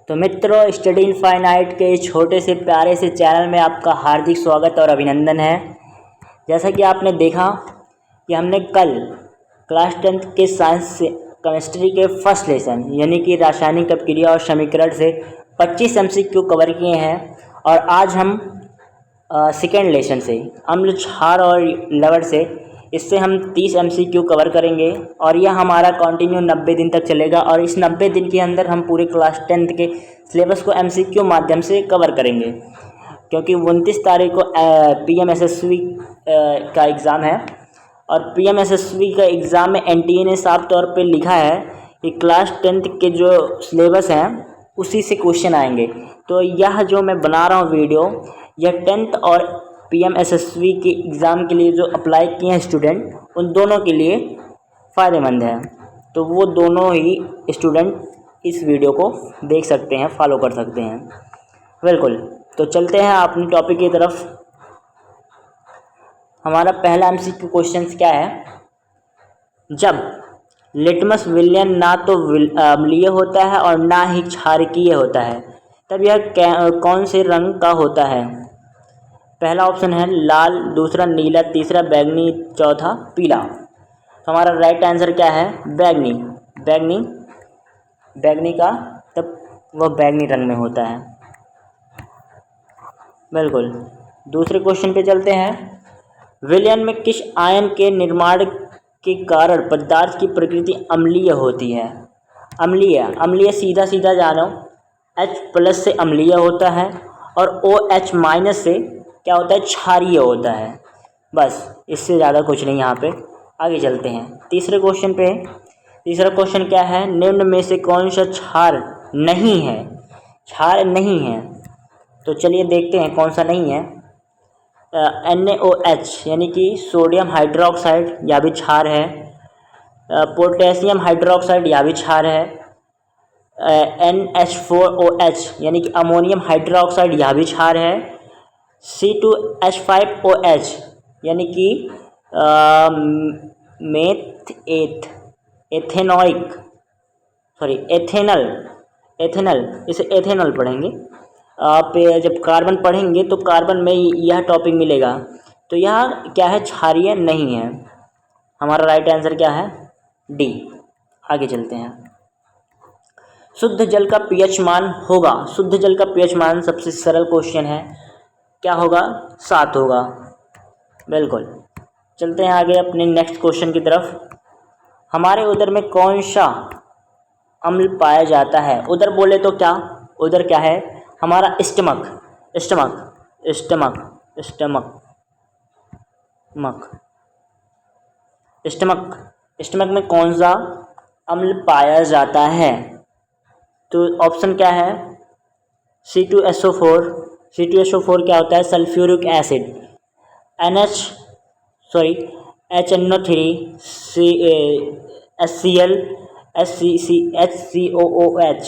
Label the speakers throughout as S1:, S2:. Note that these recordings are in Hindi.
S1: तो मित्रों, स्टडी इनफाइनाइट के इस छोटे से प्यारे से चैनल में आपका हार्दिक स्वागत और अभिनंदन है। जैसा कि आपने देखा कि हमने कल क्लास 10th के साइंस से केमिस्ट्री के फर्स्ट लेसन यानी कि रासायनिक अपक्रिया और समीकरण से 25 MCQ कवर किए हैं और आज हम सेकेंड लेसन से अम्ल क्षार और लवण से इससे हम 30 MCQ कवर करेंगे और यह हमारा कंटिन्यू 90 दिन तक चलेगा और इस 90 दिन के अंदर हम पूरे क्लास 10th के सिलेबस को MCQ माध्यम से कवर करेंगे, क्योंकि 29 तारीख को PMSSB का एग्ज़ाम है और PMSSB का एग्ज़ाम में NTA ने साफ तौर पे लिखा है कि क्लास 10th के जो सिलेबस हैं उसी से क्वेश्चन आएंगे। तो यह जो मैं बना रहा हूँ वीडियो, यह 10th और PMSSB के एग्ज़ाम के लिए जो अप्लाई किए हैं स्टूडेंट, उन दोनों के लिए फ़ायदेमंद है। तो वो दोनों ही स्टूडेंट इस वीडियो को देख सकते हैं, फॉलो कर सकते हैं। बिल्कुल, तो चलते हैं अपनी टॉपिक की तरफ। हमारा पहला MCQ क्वेश्चन क्या है? जब लिटमस विलयन ना तो अम्लीय होता है और ना ही क्षारकीय होता है, तब यह कौन से रंग का होता है? पहला ऑप्शन है लाल, दूसरा नीला, तीसरा बैंगनी, चौथा पीला। तो हमारा राइट आंसर क्या है? बैंगनी। बैंगनी बैंगनी का तब वह बैंगनी रंग में होता है। बिल्कुल, दूसरे क्वेश्चन पे चलते हैं। विलयन में किस आयन के निर्माण के कारण पदार्थ की प्रकृति अम्लीय होती है? अम्लीय सीधा सीधा जानो, H+ से अम्लीय होता है और OH- से क्या होता है? क्षारीय होता है। बस, इससे ज़्यादा कुछ नहीं। यहाँ पे आगे चलते हैं तीसरे क्वेश्चन पे। तीसरा क्वेश्चन क्या है? निम्न में से कौन सा क्षार नहीं है? क्षार नहीं है, तो चलिए देखते हैं कौन सा नहीं है। NaOH यानी कि सोडियम हाइड्रोक्साइड, या भी क्षार है। पोटेशियम हाइड्रोक्साइड, या भी क्षार है। NH4OH यानी कि अमोनियम हाइड्रोक्साइड, या भी क्षार है। C2H5OH यानी कि एथेनल, इसे एथेनॉल पढ़ेंगे आप। जब कार्बन पढ़ेंगे तो कार्बन में यह टॉपिक मिलेगा। तो यह क्या है? क्षारीय नहीं है। हमारा राइट आंसर क्या है? डी। आगे चलते हैं। शुद्ध जल का pH मान होगा। शुद्ध जल का pH मान सबसे सरल क्वेश्चन है, क्या होगा? 7 होगा। बिल्कुल, चलते हैं आगे अपने नेक्स्ट क्वेश्चन की तरफ। हमारे उदर में कौन सा अम्ल पाया जाता है? उदर बोले तो क्या? उदर क्या है? हमारा स्टमक। स्टमक में कौन सा अम्ल पाया जाता है? तो ऑप्शन क्या है? C2SO4 क्या होता है? Sulphuric acid. HNO3 HCl HCOOH।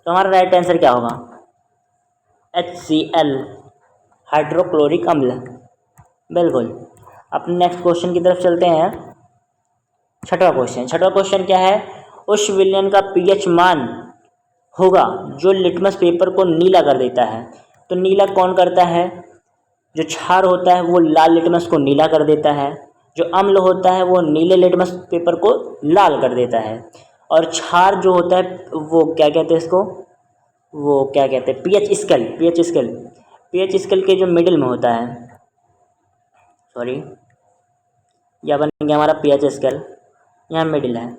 S1: तो हमारा राइट आंसर क्या होगा? HCl, हाइड्रोक्लोरिक अम्ल। बिल्कुल, अपने नेक्स्ट क्वेश्चन की तरफ चलते हैं। छठवां क्वेश्चन क्या है? उस विलयन का pH मान होगा जो लिटमस पेपर को नीला कर देता है। तो नीला कौन करता है? जो क्षार होता है वो लाल लिटमस को नीला कर देता है, जो अम्ल होता है वो नीले लिटमस पेपर को लाल कर देता है, और क्षार जो होता है वो क्या कहते हैं इसको? वो क्या कहते हैं? pH स्केल के जो मिडिल में होता है। यह बन गया हमारा pH स्केल, यहाँ मिडिल है।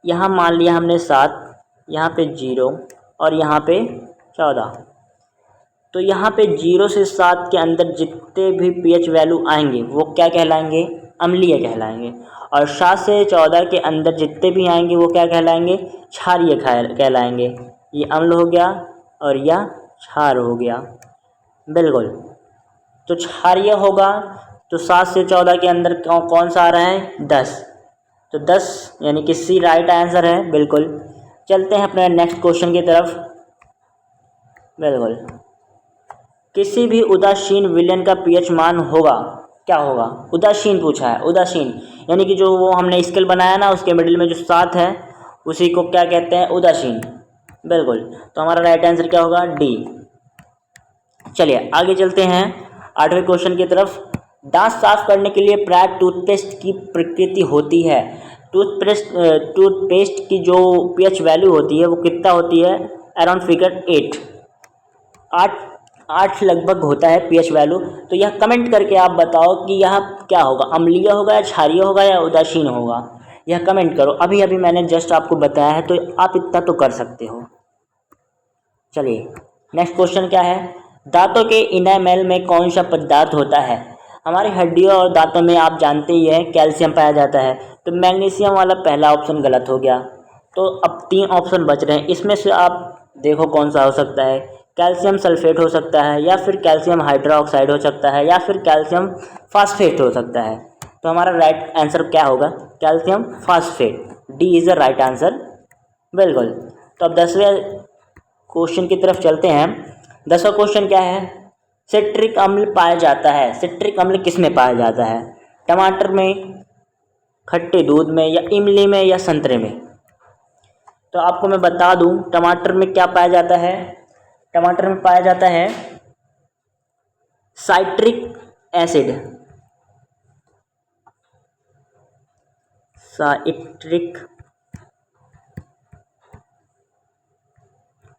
S1: यहाँ मान लिया हमने 7, यहाँ पे 0 और यहाँ पे 14। तो यहाँ पे 0 से 7 के अंदर जितने भी pH वैल्यू आएंगे वो क्या कहलाएंगे? अम्लीय कहलाएंगे। और 7 से 14 के अंदर जितने भी आएंगे वो क्या कहलाएंगे? क्षारीय कहलाएंगे। ये अम्ल हो गया और यह क्षार हो गया। बिल्कुल, तो क्षारीय होगा तो 7 से 14 के अंदर कौन सा आ रहा है? 10। तो 10 यानी कि सी राइट आंसर है। बिल्कुल, चलते हैं अपने नेक्स्ट क्वेश्चन की तरफ। बिल्कुल, किसी भी उदासीन विलयन का pH मान होगा, क्या होगा? उदासीन पूछा है। उदासीन यानी कि जो वो हमने स्केल बनाया ना, उसके मिडिल में जो 7 है उसी को क्या कहते हैं? उदासीन। बिल्कुल, तो हमारा राइट आंसर क्या होगा? डी। चलिए आगे चलते हैं 8वें क्वेश्चन की तरफ। दांत साफ करने के लिए प्राय टूथपेस्ट की प्रकृति होती है। टूथपेस्ट की जो पीएच वैल्यू होती है वो कितना होती है? अराउंड फिगर 8 8 लगभग होता है पीएच वैल्यू। तो यह कमेंट करके आप बताओ कि यह क्या होगा, अम्लीय होगा या क्षारीय होगा या उदासीन होगा? यह कमेंट करो। अभी अभी मैंने जस्ट आपको बताया है तो आप इतना तो कर सकते हो। चलिए नेक्स्ट क्वेश्चन क्या है? दांतों के इनेमल में कौन सा पदार्थ होता है? हमारी हड्डियों और दांतों में आप जानते ही हैं कैल्शियम पाया जाता है, तो मैग्नीशियम वाला पहला ऑप्शन गलत हो गया। तो अब 3 ऑप्शन बच रहे हैं, इसमें से आप देखो कौन सा हो सकता है। कैल्शियम सल्फेट हो सकता है, या फिर कैल्शियम हाइड्रोक्साइड हो सकता है, या फिर कैल्शियम फास्फेट हो सकता है। तो हमारा राइट आंसर क्या होगा? Calcium phosphate. D is the right answer. बिल्कुल। तो अब 10वें क्वेश्चन की तरफ चलते हैं। 10वां क्वेश्चन क्या है? सिट्रिक अम्ल पाया जाता है। सिट्रिक अम्ल किस में पाया जाता है? टमाटर में, खट्टे दूध में, या इमली में, या संतरे में? तो आपको मैं बता दूं टमाटर में क्या पाया जाता है। टमाटर में पाया जाता है साइट्रिक एसिड। साइट्रिक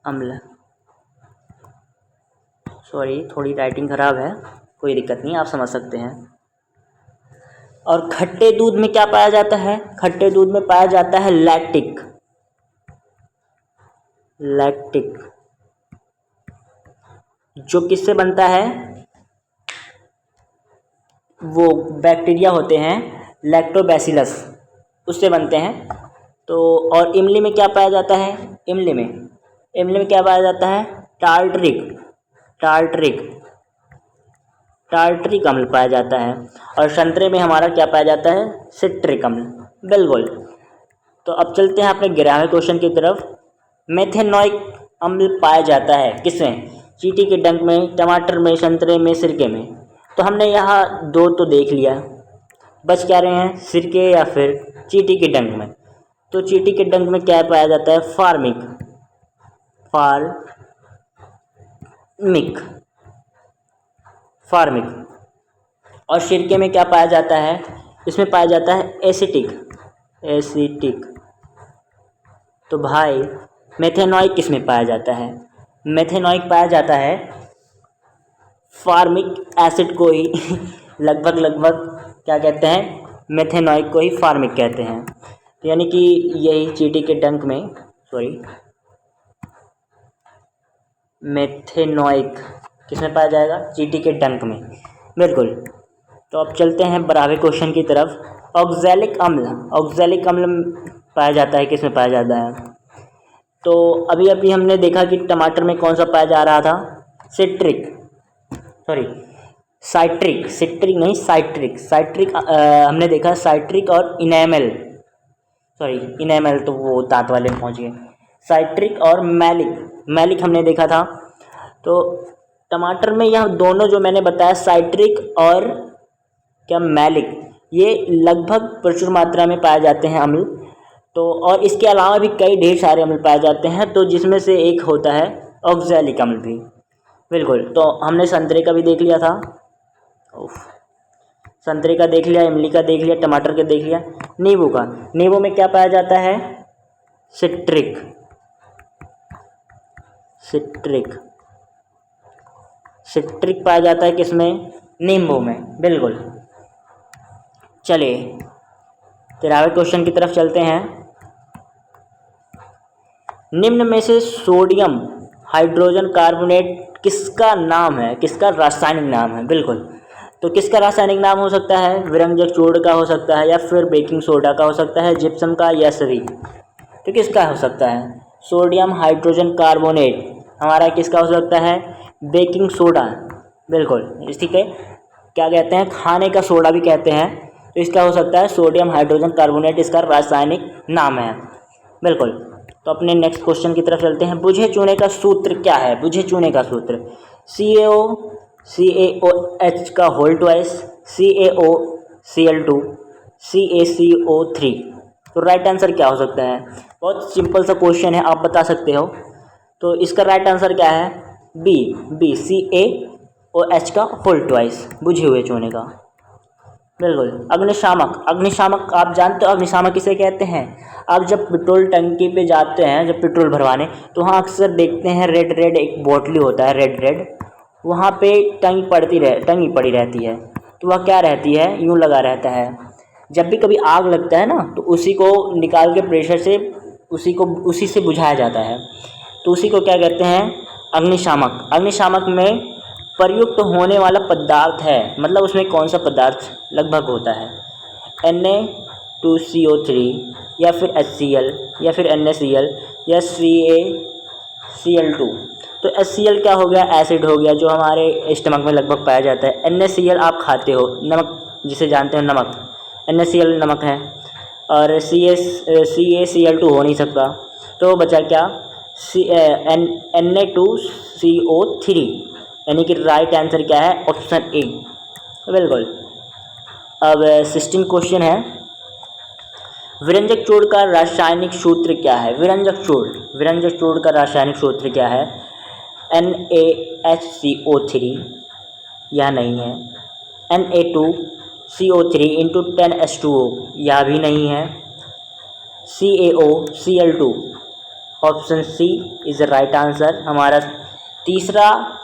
S1: अम्ल, सॉरी थोड़ी राइटिंग खराब है, कोई दिक्कत नहीं, आप समझ सकते हैं। और खट्टे दूध में क्या पाया जाता है? खट्टे दूध में पाया जाता है लैक्टिक। लैक्टिक जो किससे बनता है? वो बैक्टीरिया होते हैं लैक्टोबैसिलस, उससे बनते हैं। तो और इमली में क्या पाया जाता है? इमली में क्या पाया जाता है? टार्ट्रिक अम्ल पाया जाता है। और संतरे में हमारा क्या पाया जाता है? सिट्रिक अम्ल। बिल्कुल। तो अब चलते हैं अपने 11वें क्वेश्चन की तरफ। मेथेनॉइक अम्ल पाया जाता है किसमें? चींटी के डंक में, टमाटर में, संतरे में, सिरके में। तो हमने यहाँ 2 तो देख लिया, बच क्या रहे हैं? सिरके या फिर चींटी के डंक में। तो चींटी के डंक में क्या पाया जाता है? फार्मिक। और सिरके में क्या पाया जाता है? इसमें पाया जाता है एसिटिक। तो भाई मेथेनॉइक किस में पाया जाता है? मेथेनॉइक पाया जाता है फार्मिक एसिड को ही लगभग क्या कहते हैं? मेथेनॉइक को ही फार्मिक कहते हैं। तो यानी कि यही चींटी के डंक में, मेथेनॉइक किस में पाया जाएगा? चींटी के डंक में। बिल्कुल। तो अब चलते हैं 12वें क्वेश्चन की तरफ। ऑक्सैलिक अम्ल पाया जाता है किस में पाया जाता है? तो अभी अभी हमने देखा कि टमाटर में कौन सा पाया जा रहा था? साइट्रिक हमने देखा साइट्रिक और इनेमल तो वो दांत वाले में पहुंच गए। साइट्रिक और मैलिक हमने देखा था। तो टमाटर में यह दोनों जो मैंने बताया साइट्रिक और क्या मैलिक, ये लगभग प्रचुर मात्रा में पाए जाते हैं अम्ल। तो और इसके अलावा भी कई ढेर सारे अम्ल पाए जाते हैं, तो जिसमें से एक होता है ऑक्सैलिक अम्ल भी। बिल्कुल। तो हमने संतरे का भी देख लिया था, संतरे का देख लिया, इमली का देख लिया, टमाटर का देख लिया। नींबू में क्या पाया जाता है? सिट्रिक पाया जाता है किसमें? नींबू में। बिल्कुल। चलिए 13वें क्वेश्चन की तरफ चलते हैं। निम्न में से सोडियम हाइड्रोजन कार्बोनेट किसका नाम है? किसका रासायनिक नाम है? बिल्कुल। तो किसका रासायनिक नाम हो सकता है? विरंजक चूर्ण का हो सकता है, या फिर बेकिंग सोडा का हो सकता है, जिप्सम का, या सभी। तो किसका हो सकता है? सोडियम हाइड्रोजन कार्बोनेट हमारा किसका हो सकता है? Baking soda. बिल्कुल। ठीक है, क्या कहते हैं? खाने का सोडा भी कहते हैं। तो इसका हो सकता है सोडियम हाइड्रोजन कार्बोनेट, इसका रासायनिक नाम है। बिल्कुल। तो अपने नेक्स्ट क्वेश्चन की तरफ चलते हैं। बुझे चूने का सूत्र क्या है? बुझे चूने का सूत्र CaOH का होल ट्वाइस, CaOCl2, CaCO3। तो राइट आंसर क्या हो सकता है? बहुत सिंपल सा क्वेश्चन है, आप बता सकते हो। तो इसका राइट आंसर क्या है? बी CaOH का होल ट्वाइस, बुझे हुए चूने का। बिल्कुल। अग्निशामक, अग्निशामक आप जानते हो अग्निशामक किसे कहते हैं? आप जब पेट्रोल टंकी पे जाते हैं, जब पेट्रोल भरवाने, तो वहाँ अक्सर देखते हैं रेड रेड एक बोतली होता है, रेड रेड, वहाँ पे टंगी पड़ी रहती है। तो वह क्या रहती है? यूँ लगा रहता है। जब भी कभी आग लगता है ना, तो उसी को निकाल के प्रेशर से उसी से बुझाया जाता है। तो उसी को क्या कहते हैं? अग्निशामक। अग्निशामक में प्रयुक्त होने वाला पदार्थ है, मतलब उसमें कौन सा पदार्थ लगभग होता है? Na2CO3 या फिर HCl या फिर NaCl या CaCl2। तो HCl क्या हो गया? एसिड हो गया, जो हमारे स्टमक में लगभग पाया जाता है। NaCl आप खाते हो, नमक जिसे जानते हो, नमक, NaCl नमक है। और CaCl2 हो नहीं सकता, तो बचा क्या? Na2CO3, यानी कि राइट आंसर क्या है? Option A. बिल्कुल। अब 16 क्वेश्चन है, विरंजक चूर्ण का रासायनिक सूत्र क्या है? विरंजक चूर्ण का रासायनिक सूत्र क्या है? NaHCO3 या नहीं है, Na2CO3 × 10H2O या भी नहीं है, CaOCl2। Option C is the right answer. हमारा तीसरा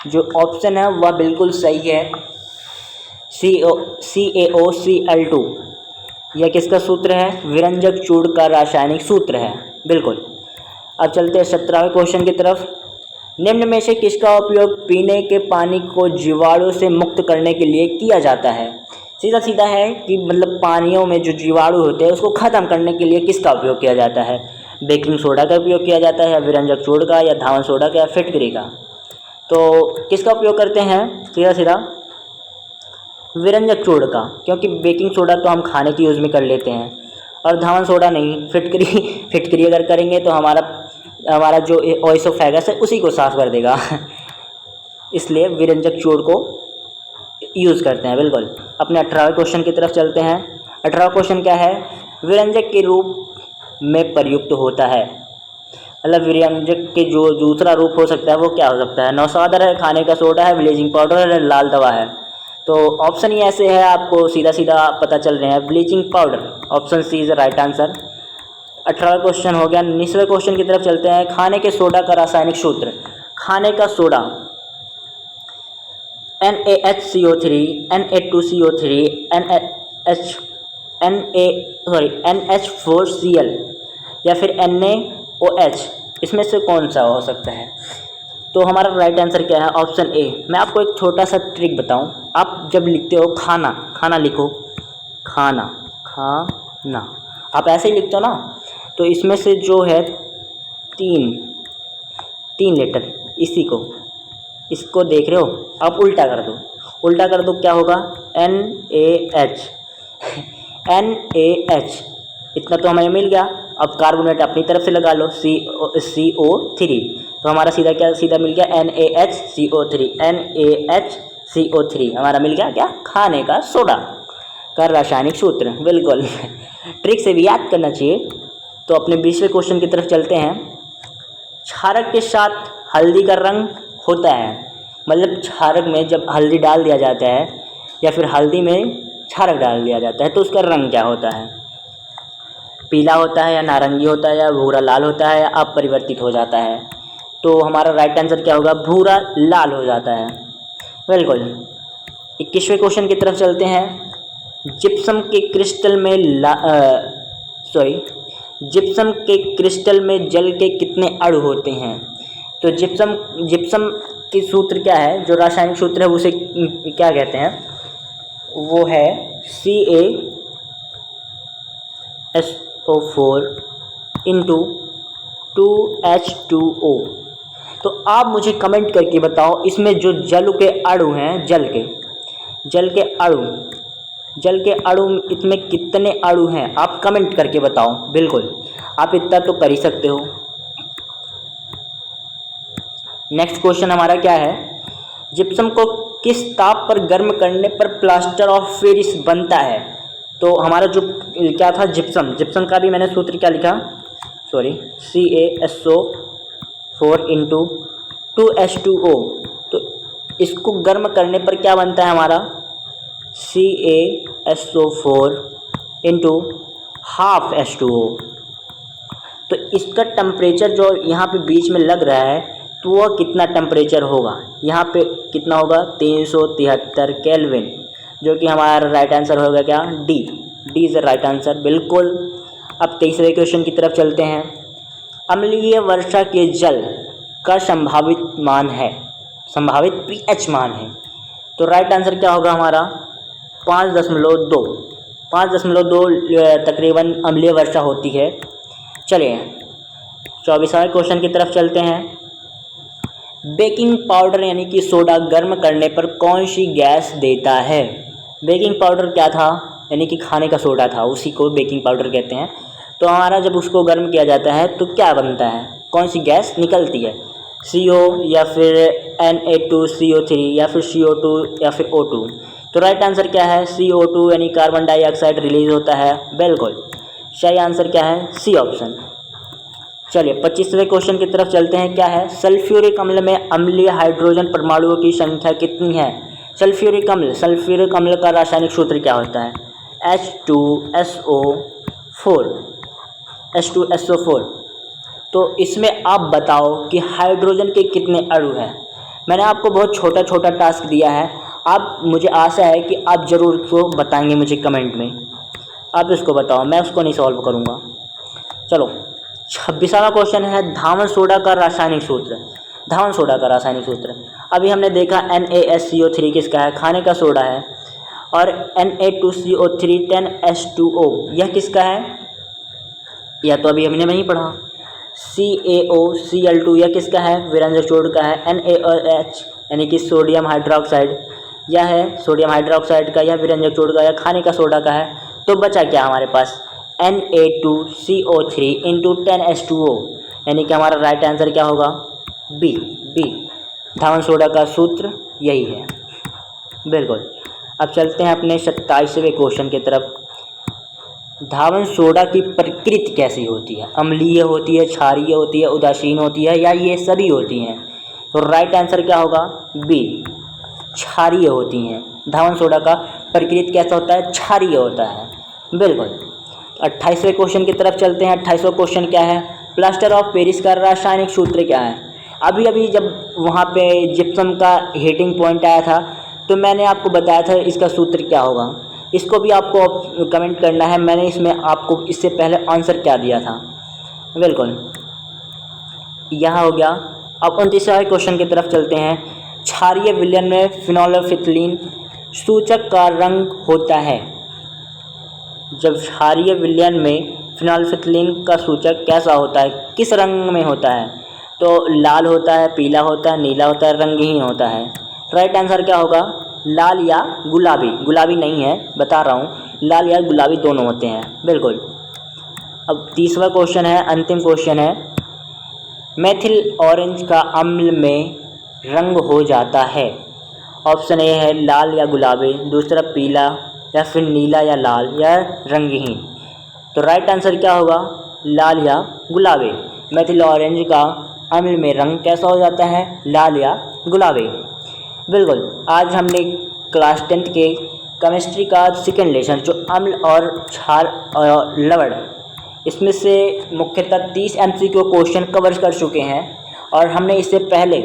S1: जो ऑप्शन है वह बिल्कुल सही है, CaOCl2। यह किसका सूत्र है? विरंजक चूर्ण का रासायनिक सूत्र है। बिल्कुल। अब चलते हैं 17वें क्वेश्चन की तरफ। निम्न में से किसका उपयोग पीने के पानी को जीवाणु से मुक्त करने के लिए किया जाता है? सीधा सीधा है कि मतलब पानियों में जो जीवाणु होते हैं उसको ख़त्म करने के लिए किसका उपयोग किया जाता है? बेकिंग सोडा का उपयोग किया जाता है, या विरंजक चूर्ण का, या धावन सोडा का, या फिटकरी का? तो किसका उपयोग करते हैं? सीधा सीधा विरंजक चूर्ण का, क्योंकि बेकिंग सोडा तो हम खाने के यूज़ में कर लेते हैं, और धावन सोडा नहीं। फिटकरी अगर करेंगे तो हमारा जो ओएसोफेगस है उसी को साफ कर देगा। इसलिए विरंजक चूर्ण को यूज़ करते हैं। बिल्कुल। अपने 18वें क्वेश्चन की तरफ चलते हैं। 18वां क्वेश्चन क्या है? विरंजक के रूप में प्रयुक्त होता है, मतलब विरंजक के जो दूसरा रूप हो सकता है वो क्या हो सकता है? नौशादर है, खाने का सोडा है, ब्लीचिंग पाउडर है, लाल दवा है। तो ऑप्शन ही ऐसे है, आपको सीधा सीधा पता चल रहे हैं, bleaching powder. Option C is the right answer. 18वां क्वेश्चन हो गया। 19वें क्वेश्चन की तरफ चलते हैं। खाने के सोडा का रासायनिक सूत्र। खाने का सोडा NaHCO3, Na2CO3, NH4Cl या फिर NaOH, इसमें से कौन सा हो सकता है? तो हमारा राइट आंसर क्या है? Option A. मैं आपको एक छोटा सा ट्रिक बताऊं। आप जब लिखते हो खाना लिखो, खाना, आप ऐसे ही लिखते हो ना, तो इसमें से जो है तीन लेटर, इसको देख रहे हो, आप उल्टा कर दो, क्या होगा? NaH। इतना तो हमें मिल गया। अब कार्बोनेट अपनी तरफ से लगा लो, CO3, तो हमारा सीधा मिल गया NaHCO3 हमारा मिल गया क्या? खाने का सोडा का रासायनिक सूत्र। बिल्कुल। ट्रिक से भी याद करना चाहिए। तो अपने 20वें क्वेश्चन की तरफ चलते हैं। क्षारक के साथ हल्दी का रंग होता है, मतलब क्षारक में जब हल्दी डाल दिया जाता है या फिर हल्दी में क्षारक डाल दिया जाता है तो उसका रंग क्या होता है? पीला होता है, या नारंगी होता है, या भूरा लाल होता है, या अपरिवर्तित हो जाता है? तो हमारा राइट आंसर क्या होगा? भूरा लाल हो जाता है। बिल्कुल। 21वें क्वेश्चन की तरफ चलते हैं। जिप्सम के क्रिस्टल में जल के कितने अणु होते हैं? तो जिप्सम की सूत्र क्या है? जो रासायनिक सूत्र है उसे क्या कहते हैं? वो है CaSO4 × 2H2O। तो आप मुझे कमेंट करके बताओ, इसमें जो जल के अणु हैं, जल के अणु इसमें कितने अणु हैं? आप कमेंट करके बताओ। बिल्कुल, आप इतना तो कर ही सकते हो। नेक्स्ट क्वेश्चन हमारा क्या है? जिप्सम को किस ताप पर गर्म करने पर प्लास्टर ऑफ पेरिस बनता है? तो हमारा जो क्या था, जिप्सम का भी मैंने सूत्र क्या लिखा, CaSO4 4 इंटू 2H2O। तो इसको गर्म करने पर क्या बनता है हमारा CaSO4 इंटू हाफ H2O। तो इसका टेम्परेचर जो यहाँ पे बीच में लग रहा है तो वह कितना टेम्परेचर होगा, यहाँ पे कितना होगा 373 केल्विन, जो कि हमारा राइट आंसर होगा क्या D is the right answer बिल्कुल। अब तीसरे क्वेश्चन की तरफ चलते हैं। अम्लीय वर्षा के जल का संभावित मान है, संभावित pH मान है, तो राइट आंसर क्या होगा हमारा 5.2 तकरीबन अम्लीय वर्षा होती है। चलिए 24वें क्वेश्चन की तरफ चलते हैं। बेकिंग पाउडर यानी कि सोडा गर्म करने पर कौन सी गैस देता है। बेकिंग पाउडर क्या था, यानी कि खाने का सोडा था, उसी को बेकिंग पाउडर कहते हैं। तो हमारा जब उसको गर्म किया जाता है तो क्या बनता है, कौन सी गैस निकलती है, CO या फिर Na2CO3 या फिर CO2 या फिर O2। तो राइट आंसर क्या है CO2 यानी कार्बन डाइऑक्साइड रिलीज होता है बिल्कुल। सही आंसर क्या है सी ऑप्शन। चलिए 25वें क्वेश्चन की तरफ चलते हैं। क्या है, सल्फ्यूरिक अम्ल में अम्लीय हाइड्रोजन परमाणुओं की संख्या कितनी है। सल्फ्यूरिक अम्ल का रासायनिक सूत्र क्या होता है H2SO4। तो इसमें आप बताओ कि हाइड्रोजन के कितने अणु हैं। मैंने आपको बहुत छोटा छोटा टास्क दिया है, आप मुझे आशा है कि आप ज़रूर इसको बताएंगे मुझे कमेंट में। आप इसको बताओ, मैं उसको नहीं सॉल्व करूँगा। चलो 26वां क्वेश्चन है धावन सोडा का रासायनिक सूत्र। धावन सोडा का रासायनिक सूत्र अभी हमने देखा NaSCO3 किसका है, खाने का सोडा है, और Na2CO3 10H2O यह किसका है, यह तो अभी हमने नहीं पढ़ा। CaOCl2 यह किसका है, विरंजक जोड़ का है। NaOH यानी कि सोडियम हाइड्रोक्साइड, यह है सोडियम हाइड्रोक्साइड का, यह विरंजक जोड़ का, यह खाने का सोडा का है। तो बचा क्या हमारे पास Na2CO3 इंटू 10H2O, यानी कि हमारा राइट आंसर क्या होगा बी। धावन सोडा का सूत्र यही है बिल्कुल। अब चलते हैं अपने 27वें क्वेश्चन की तरफ। धावन सोडा की प्रकृति कैसी होती है, अम्लीय होती है, क्षारीय होती है, उदासीन होती है, या ये सभी होती हैं। तो राइट आंसर क्या होगा बी, क्षारीय होती हैं। धावन सोडा का प्रकृति कैसा होता है, क्षारीय होता है बिल्कुल। 28वें क्वेश्चन की तरफ चलते हैं। 28वां क्वेश्चन क्या है, प्लास्टर ऑफ पेरिस का रासायनिक सूत्र क्या है। अभी जब वहाँ पे जिप्सम का हीटिंग पॉइंट आया था तो मैंने आपको बताया था इसका सूत्र क्या होगा। इसको भी आपको कमेंट करना है, मैंने इसमें आपको इससे पहले आंसर क्या दिया था बिल्कुल, यहाँ हो गया। अब 29वें क्वेश्चन की तरफ चलते हैं। क्षारीय विलयन में फिनोल्फिथलीन सूचक का रंग होता है। जब क्षारीय विलयन में फिनोल्फिथलीन का सूचक कैसा होता है, किस रंग में होता है, तो लाल होता है, पीला होता है, नीला होता है, रंगहीन होता है। राइट आंसर क्या होगा लाल या गुलाबी, गुलाबी नहीं है बता रहा हूँ, लाल या गुलाबी दोनों होते हैं बिल्कुल। अब 30वां क्वेश्चन है, अंतिम क्वेश्चन है। मेथिल ऑरेंज का अम्ल में रंग हो जाता है। ऑप्शन ए है लाल या गुलाबी, दूसरा पीला या फिर नीला या लाल या रंगहीन। तो राइट आंसर क्या होगा लाल या गुलाबी। मेथिल ऑरेंज का अम्ल में रंग कैसा हो जाता है, लाल या गुलाबी बिल्कुल। आज हमने क्लास 10th के केमिस्ट्री का सेकेंड लेसन जो अम्ल और क्षार और लवण, इसमें से मुख्यतः 30 MCQ क्वेश्चन कवर कर चुके हैं, और हमने इससे पहले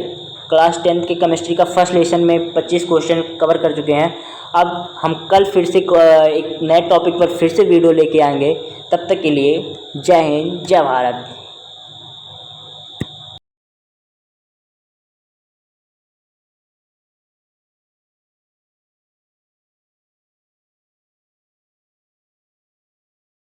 S1: क्लास 10th के केमिस्ट्री का फर्स्ट लेसन में 25 क्वेश्चन कवर कर चुके हैं। अब हम कल फिर से एक नए टॉपिक पर फिर से वीडियो लेके आएंगे। तब तक के लिए जय हिंद, जय भारत।